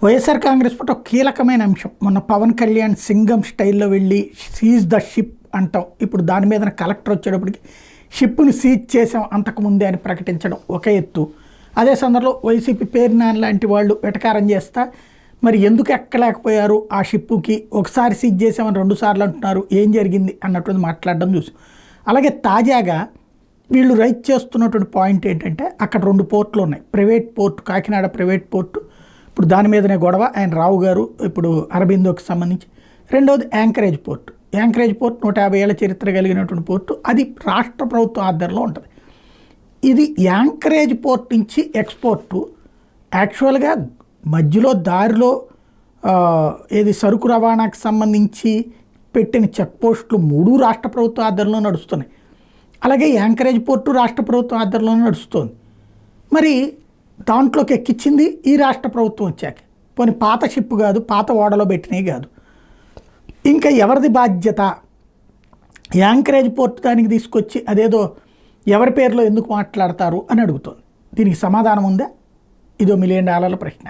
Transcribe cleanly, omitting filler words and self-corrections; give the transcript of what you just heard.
YSR Congress party ఒక కీలకమైన అంశం. మొన్న పవన్ కళ్యాణ్ సింగం స్టైల్లో వెళ్ళి సీజ్ ద షిప్ అంటాం. ఇప్పుడు దాని మీద కలెక్టర్ వచ్చేటప్పటికి షిప్ను సీజ్ చేసాం అంతకుముందే అని ప్రకటించడం ఒక ఎత్తు. అదే సందర్భంలో వైసీపీ పేర్నాని లాంటి వాళ్ళు వెటకారం చేస్తా మరి ఎందుకు ఎక్కలేకపోయారు ఆ షిప్పుకి, ఒకసారి సీజ్ చేసామని 2 సార్లు అంటున్నారు, ఏం జరిగింది అన్నటువంటి మాట్లాడడం చూసాం. అలాగే తాజాగా వీళ్ళు రైజ్ చేస్తున్నటువంటి పాయింట్ ఏంటంటే అక్కడ 2 పోర్టులు ఉన్నాయి. Private port, Kakinada private port, ఇప్పుడు దాని మీదనే గొడవ. ఆయన రావు గారు ఇప్పుడు అరబిందోకి సంబంధించి. రెండవది యాంకరేజ్ పోర్టు. యాంకరేజ్ పోర్టు 150 ఏళ్ల చరిత్ర కలిగినటువంటి పోర్టు. అది రాష్ట్ర ప్రభుత్వం ఆధ్వర్యంలో ఉంటుంది. ఇది యాంకరేజ్ పోర్ట్ నుంచి ఎక్స్పోర్టు యాక్చువల్గా మధ్యలో దారిలో ఏది సరుకు రవాణాకు సంబంధించి పెట్టిన చెక్ పోస్టులు 3 రాష్ట్ర ప్రభుత్వ ఆధ్వర్యంలో నడుస్తున్నాయి. అలాగే యాంకరేజ్ పోర్టు రాష్ట్ర ప్రభుత్వం ఆధ్వర్యంలో నడుస్తుంది. మరి దాంట్లోకి ఎక్కించింది ఈ రాష్ట్ర ప్రభుత్వం వచ్చాక. పోనీ పాత షిప్ కాదు, పాత ఓడలో పెట్టినవి కాదు. ఇంకా ఎవరిది బాధ్యత? యాంకరేజ్ పోర్టు దానికి తీసుకొచ్చి అదేదో ఎవరి పేరులో ఎందుకు మాట్లాడతారు అని అడుగుతోంది. దీనికి సమాధానం ఉందా? ఇదో $1 మిలియన్ ప్రశ్న.